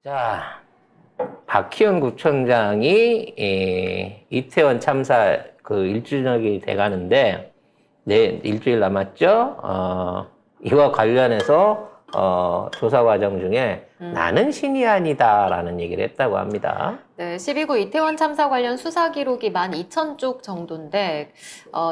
자, 박희영 구청장이 이태원 참사 그 1주년이 돼가는데, 네, 일주일 남았죠? 이와 관련해서 조사 과정 중에 나는 신이 아니다라는 얘기를 했다고 합니다. 네, 12구 이태원 참사 관련 수사 기록이 12,000쪽 정도인데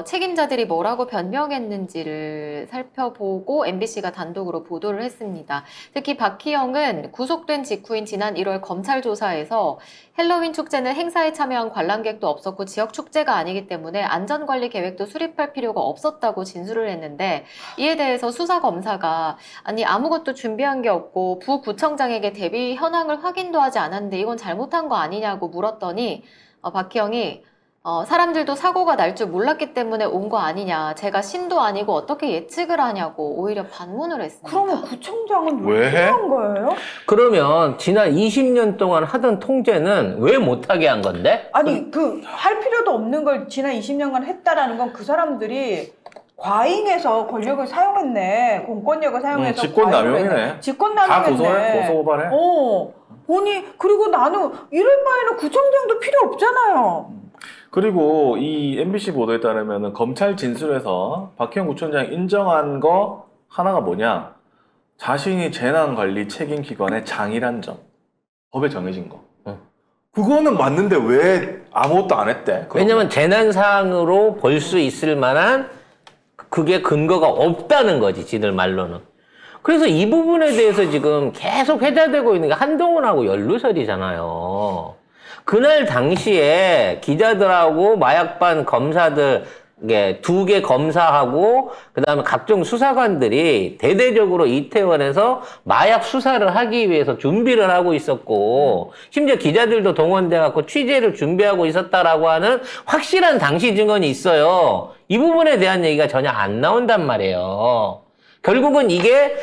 책임자들이 뭐라고 변명했는지를 살펴보고 MBC가 단독으로 보도를 했습니다. 특히 박희영은 구속된 직후인 지난 1월 검찰 조사에서 헬로윈 축제는 행사에 참여한 관람객도 없었고 지역 축제가 아니기 때문에 안전관리 계획도 수립할 필요가 없었다고 진술을 했는데, 이에 대해서 수사검사가 아니 아무것도 준비한 게 없고 부구청장에게 대비 현황을 확인도 하지 않았는데 이건 잘못한 거 아니냐고 물었더니 박희영이 사람들도 사고가 날 줄 몰랐기 때문에 온 거 아니냐, 제가 신도 아니고 어떻게 예측을 하냐고 오히려 반문을 했습니다. 그러면 구청장은 왜 왜 해? 한 거예요? 그러면 지난 20년 동안 하던 통제는 왜 못하게 한 건데? 아니 할 필요도 없는 걸 지난 20년간 했다라는 건 그 사람들이 과잉해서 권력을 사용했네. 공권력을 사용해서 직권남용이네. 직권남용했네. 다 고소고발해. 보니 그리고 나는 이럴 바에는 구청장도 필요 없잖아요. 그리고 이 MBC 보도에 따르면 검찰 진술에서 박희영 구청장이 인정한 거 하나가 뭐냐? 자신이 재난관리 책임기관의 장이란 점. 법에 정해진 거. 그거는 맞는데 왜 아무것도 안 했대? 왜냐면 재난사항으로 볼 수 있을 만한 그게 근거가 없다는 거지, 지들 말로는. 그래서 이 부분에 대해서 지금 계속 회자되고 있는 게 한동훈하고 연루설이잖아요. 그날 당시에 기자들하고 마약반 검사들, 2개 검사하고 그다음에 각종 수사관들이 대대적으로 이태원에서 마약 수사를 하기 위해서 준비를 하고 있었고, 심지어 기자들도 동원돼 갖고 취재를 준비하고 있었다라고 하는 확실한 당시 증언이 있어요. 이 부분에 대한 얘기가 전혀 안 나온단 말이에요. 결국은 이게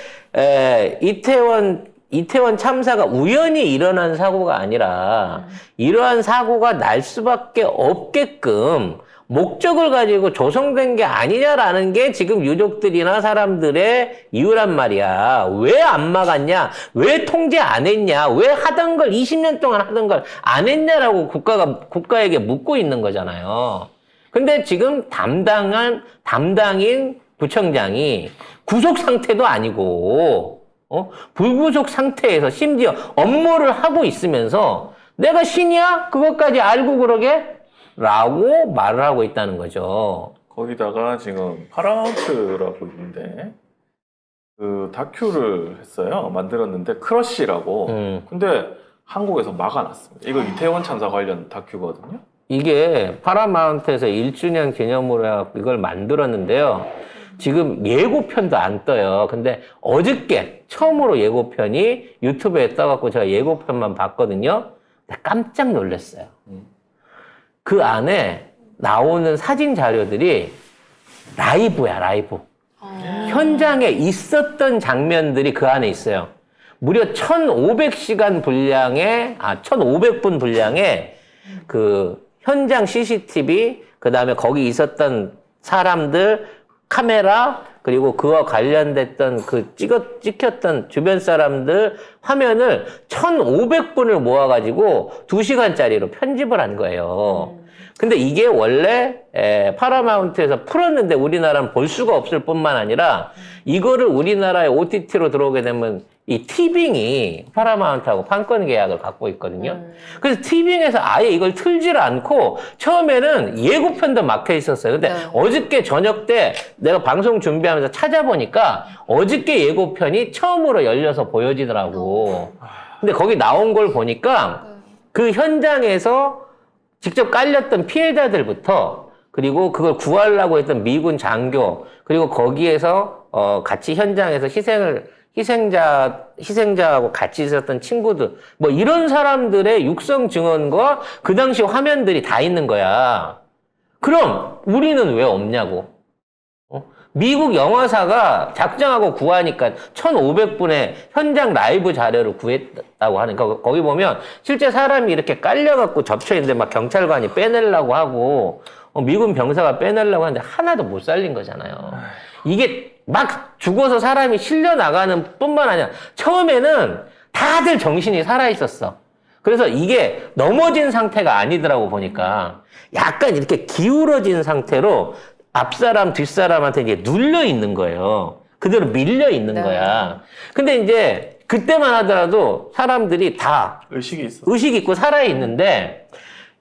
이태원 참사가 우연히 일어난 사고가 아니라 이러한 사고가 날 수밖에 없게끔 목적을 가지고 조성된 게 아니냐라는 게 지금 유족들이나 사람들의 이유란 말이야. 왜 안 막았냐? 왜 통제 안 했냐? 왜 하던 걸 20년 동안 하던 걸 안 했냐라고 국가에게 묻고 있는 거잖아요. 근데 지금 담당인 구청장이 구속 상태도 아니고 불구속 상태에서 심지어 업무를 하고 있으면서 내가 신이야? 그것까지 알고 그러게? 라고 말을 하고 있다는 거죠. 거기다가 지금 파라마운트라고 있는데 그 다큐를 했어요. 만들었는데 크러쉬라고. 근데 한국에서 막아놨습니다. 이거 이태원 참사 관련 다큐거든요. 이게 파라마운트에서 1주년 기념으로 해갖고 이걸 만들었는데요. 지금 예고편도 안 떠요. 근데 어저께 처음으로 예고편이 유튜브에 떠갖고 제가 예고편만 봤거든요. 근데 깜짝 놀랐어요. 그 안에 나오는 사진 자료들이 라이브야, 라이브. 현장에 있었던 장면들이 그 안에 있어요. 무려 1,500시간 분량의, 1,500분 분량의 그 현장 CCTV, 그 다음에 거기 있었던 사람들, 카메라, 그리고 그와 관련됐던 그 찍혔던 주변 사람들 화면을 1,500분을 모아가지고 2시간짜리로 편집을 한 거예요. 근데 이게 원래 파라마운트에서 풀었는데 우리나라는 볼 수가 없을 뿐만 아니라 이거를 우리나라에 OTT로 들어오게 되면 이 티빙이 파라마운트하고 판권 계약을 갖고 있거든요. 그래서 티빙에서 아예 이걸 틀지를 않고 처음에는 예고편도 막혀 있었어요. 근데 어저께 저녁 때 내가 방송 준비하면서 찾아보니까 어저께 예고편이 처음으로 열려서 보여지더라고. 근데 거기 나온 걸 보니까 그 현장에서 직접 깔렸던 피해자들부터, 그리고 그걸 구하려고 했던 미군 장교, 그리고 거기에서 같이 현장에서 희생자하고 같이 있었던 친구들, 뭐 이런 사람들의 육성 증언과 그 당시 화면들이 다 있는 거야. 그럼 우리는 왜 없냐고. 미국 영화사가 작정하고 구하니까 1,500분의 현장 라이브 자료를 구했다고 하니까 거기 보면 실제 사람이 이렇게 깔려갖고 접혀있는데 막 경찰관이 빼내려고 하고 미군 병사가 빼내려고 하는데 하나도 못 살린 거잖아요. 이게 막 죽어서 사람이 실려 나가는 뿐만 아니라 처음에는 다들 정신이 살아있었어. 그래서 이게 넘어진 상태가 아니더라고 보니까 약간 이렇게 기울어진 상태로 앞사람 뒷사람한테 이제 눌려 있는 거예요. 그대로 밀려 있는 네. 거야. 근데 이제 그때만 하더라도 사람들이 다 의식이 있어. 의식 있고 살아있는데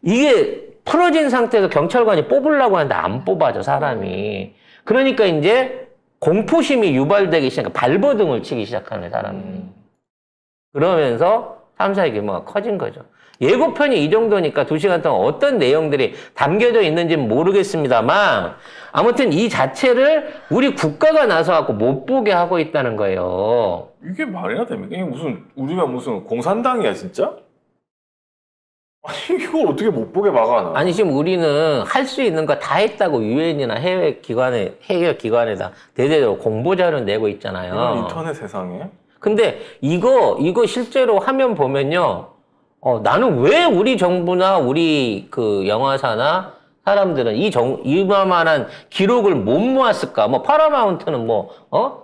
이게 풀어진 상태에서 경찰관이 뽑으려고 하는데 안 뽑아져 사람이. 그러니까 이제 공포심이 유발되기 시작하니까 발버둥을 치기 시작하는 사람이. 그러면서 3사의 규모가 커진 거죠. 예고편이 이 정도니까 2시간 동안 어떤 내용들이 담겨져 있는지는 모르겠습니다만 아무튼 이 자체를 우리 국가가 나서갖고 못 보게 하고 있다는 거예요. 이게 말이나 됩니까? 이게 무슨 우리가 무슨 공산당이야 진짜? 아니 이걸 어떻게 못 보게 막아놔? 아니 지금 우리는 할 수 있는 거 다 했다고 유엔이나 해외 기관에다 대대적으로 공보자료 내고 있잖아요. 이런 인터넷 세상에. 근데 이거 실제로 화면 보면요. 나는 왜 우리 정부나 우리 그 영화사나 사람들은 이만한 기록을 못 모았을까? 뭐 파라마운트는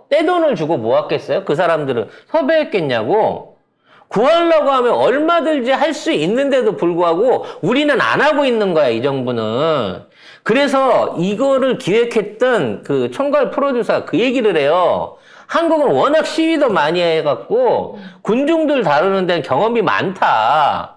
떼돈을 주고 모았겠어요? 그 사람들을 섭외했겠냐고? 구하려고 하면 얼마 들지 할 수 있는데도 불구하고 우리는 안 하고 있는 거야, 이 정부는. 그래서 이거를 기획했던 그 총괄 프로듀서가 그 얘기를 해요. 한국은 워낙 시위도 많이 해갖고 군중들 다루는 데는 경험이 많다.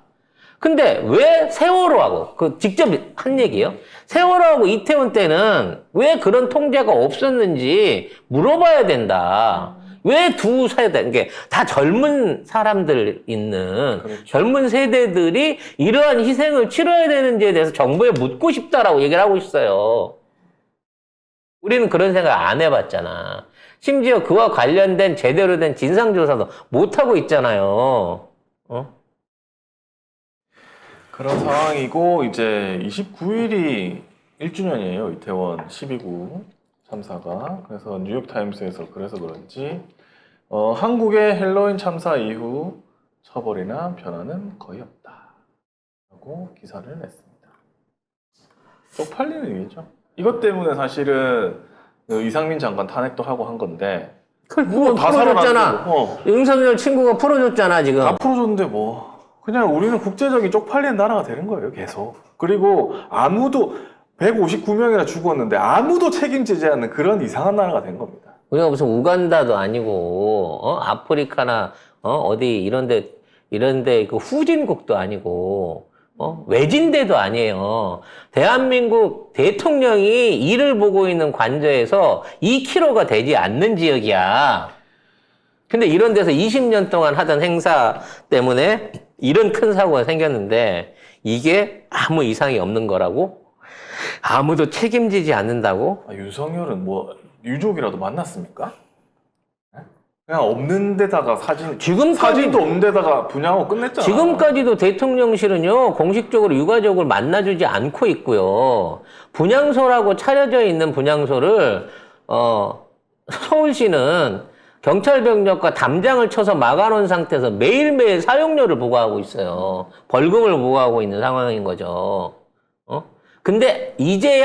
근데 왜 세월호하고 직접 한 얘기예요. 세월호하고 이태원 때는 왜 그런 통제가 없었는지 물어봐야 된다. 왜 두 세대, 이게 다 젊은 사람들 있는 그렇죠. 젊은 세대들이 이러한 희생을 치러야 되는지에 대해서 정부에 묻고 싶다라고 얘기를 하고 있어요. 우리는 그런 생각 안 해봤잖아. 심지어 그와 관련된 제대로 된 진상조사도 못하고 있잖아요. 그런 상황이고 이제 29일이 1주년이에요. 이태원 12구 참사가. 그래서 뉴욕타임스에서 그래서 그런지 한국의 헬로윈 참사 이후 처벌이나 변화는 거의 없다 라고 기사를 냈습니다. 쪽팔리는 일이죠. 이것 때문에 사실은 이상민 장관 탄핵도 하고 한 건데 그걸 다 풀어줬잖아. 살아남고 윤석열 친구가 풀어줬잖아 지금. 다 풀어줬는데 뭐 그냥 우리는 국제적인 쪽팔리는 나라가 되는 거예요 계속. 그리고 아무도 159명이나 죽었는데 아무도 책임지지 않는 그런 이상한 나라가 된 겁니다. 우리가 무슨 우간다도 아니고 아프리카나 어디 이런데 그 후진국도 아니고 외진데도 아니에요. 대한민국 대통령이 이를 보고 있는 관저에서 2km가 되지 않는 지역이야. 근데 이런 데서 20년 동안 하던 행사 때문에 이런 큰 사고가 생겼는데 이게 아무 이상이 없는 거라고? 아무도 책임지지 않는다고? 윤석열은 뭐 유족이라도 만났습니까? 그냥 없는 데다가 사진도 없는 데다가 분양하고 끝냈잖아. 지금까지도 대통령실은요, 공식적으로 유가족을 만나주지 않고 있고요. 분향소라고 차려져 있는 분향소를, 서울시는 경찰병력과 담장을 쳐서 막아놓은 상태에서 매일매일 사용료를 부과하고 있어요. 벌금을 부과하고 있는 상황인 거죠. 근데 이제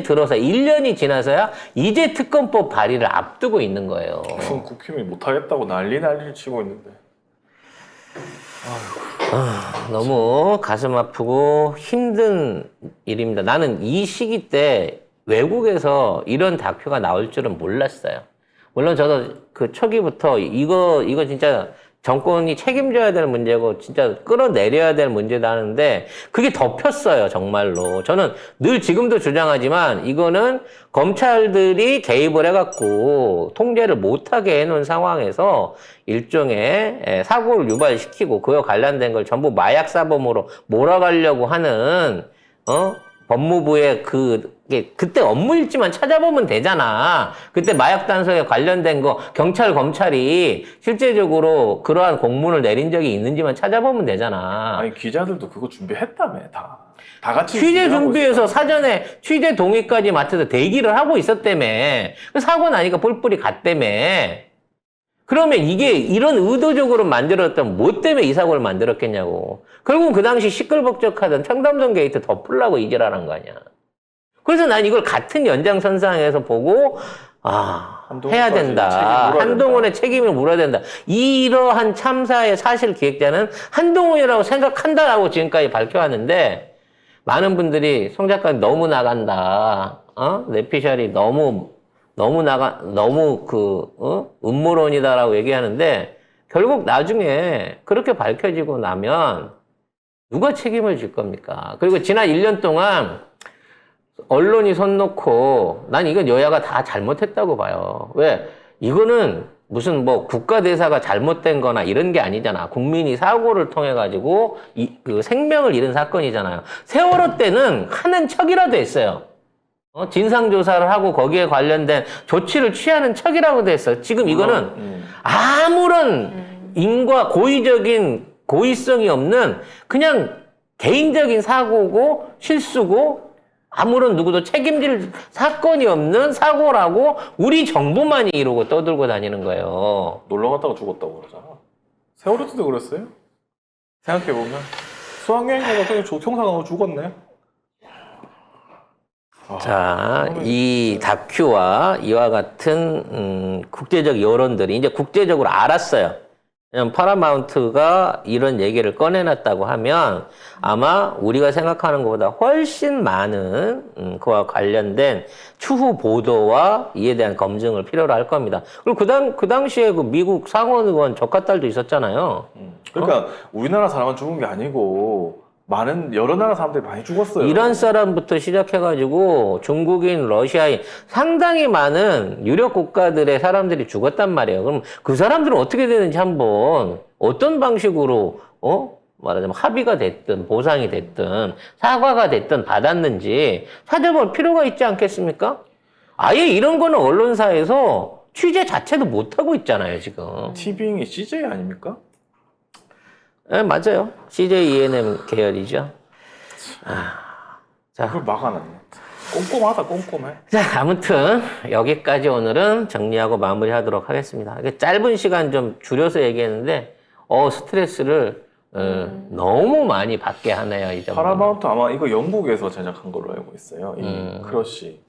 들어서 1년이 지나서야 이제 특검법 발의를 앞두고 있는 거예요. 무슨 국힘이 못하겠다고 난리를 치고 있는데. 너무 가슴 아프고 힘든 일입니다. 나는 이 시기 때 외국에서 이런 다큐가 나올 줄은 몰랐어요. 물론 저도 그 초기부터 이거 진짜 정권이 책임져야 될 문제고 진짜 끌어내려야 될 문제다 하는데 그게 덮였어요, 정말로. 저는 늘 지금도 주장하지만 이거는 검찰들이 개입을 해갖고 통제를 못하게 해놓은 상황에서 일종의 사고를 유발시키고 그와 관련된 걸 전부 마약 사범으로 몰아가려고 하는 법무부의 그때 업무 일지만 찾아보면 되잖아. 그때 마약 단속에 관련된 거 경찰, 검찰이 실제적으로 그러한 공문을 내린 적이 있는지만 찾아보면 되잖아. 아니 기자들도 그거 준비했다며 다 같이 취재 준비하고 준비해서 있었다며. 사전에 취재 동의까지 맡아서 대기를 하고 있었다며. 사고 나니까 뿔뿔이 갔다며. 그러면 이게 이런 의도적으로 만들었다면 뭐 때문에 이 사고를 만들었겠냐고. 결국은 그 당시 시끌벅적하던 청담동 게이트 덮으려고 이질하는 거 아니야. 그래서 난 이걸 같은 연장선상에서 보고 한동훈까지 해야 책임을 된다. 물어야 한동훈의 책임을 물어야 된다. 이러한 참사의 사실 기획자는 한동훈이라고 생각한다라고 지금까지 밝혀왔는데 많은 분들이 송 작가님 너무 나간다. 뇌피셜이 너무 음모론이다라고 얘기하는데 결국 나중에 그렇게 밝혀지고 나면 누가 책임을 질 겁니까? 그리고 지난 1년 동안 언론이 손 놓고 난 이건 여야가 다 잘못했다고 봐요. 왜? 이거는 무슨 뭐 국가대사가 잘못된 거나 이런 게 아니잖아. 국민이 사고를 통해 가지고 그 생명을 잃은 사건이잖아요. 세월호 때는 하는 척이라도 했어요. 진상조사를 하고 거기에 관련된 조치를 취하는 척이라고 했어요. 지금 이거는 아무런 고의성이 없는 그냥 개인적인 사고고 실수고 아무런 누구도 책임질 사건이 없는 사고라고 우리 정부만이 이러고 떠들고 다니는 거예요. 놀러 갔다가 죽었다고 그러잖아. 세월호 때도 그랬어요? 생각해보면 수학여행 가다 그냥 교통사고로 죽었네. 자, 이 다큐와 이와 같은 국제적 여론들이 이제 국제적으로 알았어요. 왜냐면 파라마운트가 이런 얘기를 꺼내놨다고 하면 아마 우리가 생각하는 것보다 훨씬 많은 그와 관련된 추후 보도와 이에 대한 검증을 필요로 할 겁니다. 그리고 그 당시에 그 미국 상원 의원 조카딸도 있었잖아요. 그러니까 우리나라 사람만 죽은 게 아니고 여러 나라 사람들이 많이 죽었어요. 이란 사람부터 시작해가지고 중국인, 러시아인 상당히 많은 유력 국가들의 사람들이 죽었단 말이에요. 그럼 그 사람들은 어떻게 되는지 한번 어떤 방식으로 말하자면 합의가 됐든 보상이 됐든 사과가 됐든 받았는지 찾아볼 필요가 있지 않겠습니까? 아예 이런 거는 언론사에서 취재 자체도 못하고 있잖아요, 지금. 티빙이 CJ 아닙니까? 네, 맞아요. CJ ENM 계열이죠. 자, 그걸 막아놨네. 꼼꼼하다, 꼼꼼해. 자, 아무튼 여기까지 오늘은 정리하고 마무리하도록 하겠습니다. 이게 짧은 시간 좀 줄여서 얘기했는데 스트레스를 너무 많이 받게 하네요, 이 점은. 파라마운트 아마 이거 영국에서 제작한 걸로 알고 있어요. 이 크러쉬.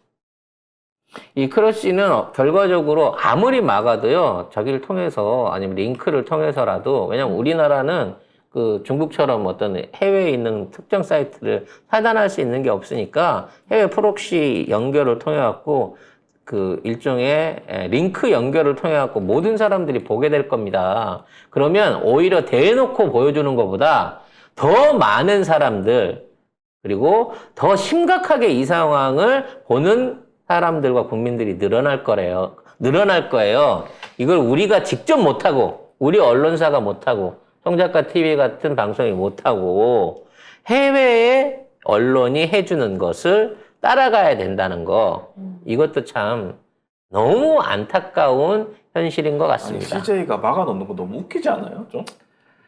이 크러쉬는 결과적으로 아무리 막아도요, 저기를 통해서 아니면 링크를 통해서라도, 왜냐면 우리나라는 그 중국처럼 어떤 해외에 있는 특정 사이트를 차단할 수 있는 게 없으니까 해외 프록시 연결을 통해 갖고 그 일종의 링크 연결을 통해 갖고 모든 사람들이 보게 될 겁니다. 그러면 오히려 대놓고 보여주는 것보다 더 많은 사람들 그리고 더 심각하게 이 상황을 보는 사람들과 국민들이 늘어날 거예요. 이걸 우리가 직접 못하고 우리 언론사가 못하고 송작가 TV 같은 방송이 못하고 해외의 언론이 해주는 것을 따라가야 된다는 거. 이것도 참 너무 안타까운 현실인 것 같습니다. 아니, CJ가 막아놓는 거 너무 웃기지 않아요? 좀?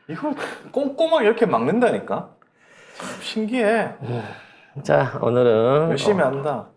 이걸 꼼꼼하게 이렇게 막는다니까? 참 신기해. 자, 오늘은 열심히 한다.